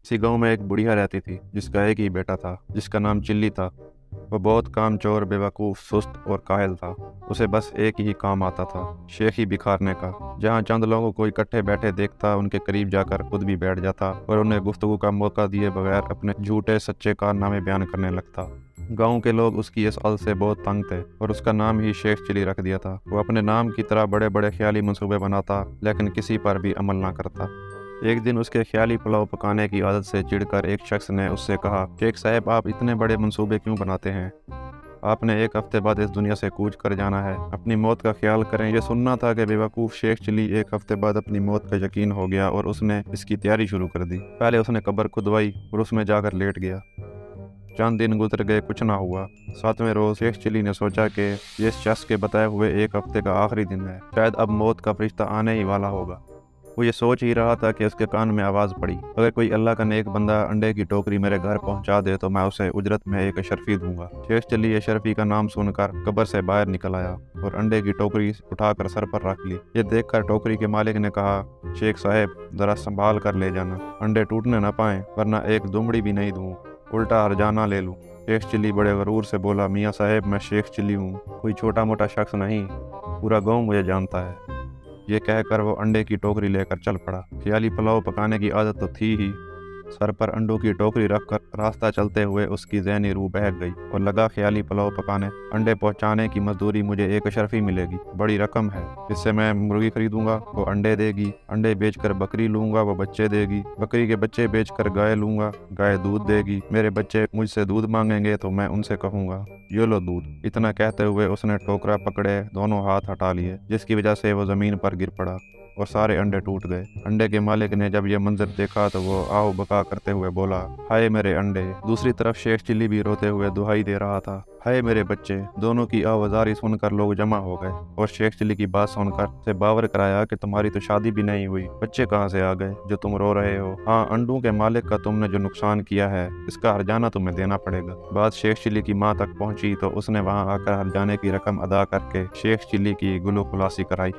इसी गांव में एक बुढ़िया रहती थी जिसका एक ही बेटा था जिसका नाम चिल्ली था। वह बहुत कामचोर, बेवकूफ़, सुस्त और काहिल था। उसे बस एक ही काम आता था, शेखी बिखारने का। जहाँ चंद लोगों को इकट्ठे बैठे देखता, उनके करीब जाकर खुद भी बैठ जाता और उन्हें गुफ्तगू का मौका दिए बगैर अपने झूठे सच्चे कारनामे बयान करने लगता। गांव के लोग उसकी इस अल से बहुत तंग थे और उसका नाम ही शेख चिली रख दिया था। वो अपने नाम की तरह बड़े बड़े ख्याली मंसूबे बनाता, लेकिन किसी पर भी अमल ना करता। एक दिन उसके ख्याली पुलाव पकाने की आदत से चिढ़कर एक शख्स ने उससे कहा, शेख साहब, आप इतने बड़े मंसूबे क्यों बनाते हैं? आपने एक हफ्ते बाद इस दुनिया से कूच कर जाना है। अपनी मौत का ख्याल करें। ये सुनना था कि बेवकूफ़ शेख चिली एक हफ्ते बाद अपनी मौत का यकीन हो गया और उसने इसकी तैयारी शुरू कर दी। पहले उसने कब्र खुदवाई और उसमें जाकर लेट गया। चंद दिन गुजर गए, कुछ ना हुआ। 7वें रोज शेख चिली ने सोचा कि ये शख्स के बताए हुए एक हफ्ते का आखिरी दिन है, शायद अब मौत का फरिश्ता आने ही वाला होगा। वो ये सोच ही रहा था कि उसके कान में आवाज़ पड़ी, अगर कोई अल्लाह का नेक बंदा अंडे की टोकरी मेरे घर पहुंचा दे तो मैं उसे उजरत में एक अशरफी दूंगा। शेख चिली अशरफी का नाम सुनकर कब्र से बाहर निकल आया और अंडे की टोकरी उठाकर सर पर रख ली। ये देखकर टोकरी के मालिक ने कहा, शेख साहब, जरा संभाल कर ले जाना, अंडे टूटने न पाए, वरना एक दुमड़ी भी नहीं दूँ, उल्टा हरजाना ले लूँ। शेख चिली बड़े गरूर से बोला, मियाँ साहब, मैं शेख चिली हूँ, कोई छोटा मोटा शख्स नहीं, पूरा गाँव मुझे जानता है। ये कहकर वो अंडे की टोकरी लेकर चल पड़ा। ख्याली पुलाव पकाने की आदत तो थी ही, सर पर अंडों की टोकरी रखकर रास्ता चलते हुए उसकी ज़हनी रूह बहक गई और लगा ख्याली पुलाव पकाने। अंडे पहुंचाने की मजदूरी मुझे एक अशरफी मिलेगी, बड़ी रकम है, इससे मैं मुर्गी खरीदूंगा, वो अंडे देगी, अंडे बेचकर बकरी लूंगा, वो बच्चे देगी, बकरी के बच्चे बेचकर गाय लूंगा, गाय दूध देगी, मेरे बच्चे मुझसे दूध मांगेंगे तो मैं उनसे कहूंगा, ये लो दूध। इतना कहते हुए उसने टोकरा पकड़े दोनों हाथ हटा लिए, जिसकी वजह से वो ज़मीन पर गिर पड़ा और सारे अंडे टूट गए। अंडे के मालिक ने जब यह मंजर देखा तो वो आओ बका करते हुए बोला, हाय मेरे अंडे। दूसरी तरफ शेख चिली भी रोते हुए दुहाई दे रहा था, हाय मेरे बच्चे। दोनों की आवाज़ारी सुनकर लोग जमा हो गए और शेख चिली की बात सुनकर से बावर कराया कि तुम्हारी तो शादी भी नहीं हुई, बच्चे कहाँ से आ गए जो तुम रो रहे हो? हाँ, अंडों के मालिक का तुमने जो नुकसान किया है इसका हर्जाना तुम्हें देना पड़ेगा। बात शेख चिली की माँ तक पहुंची तो उसने वहां आकर हर्जाने की रकम अदा करके शेख चिली की गुलो खुलासी कराई।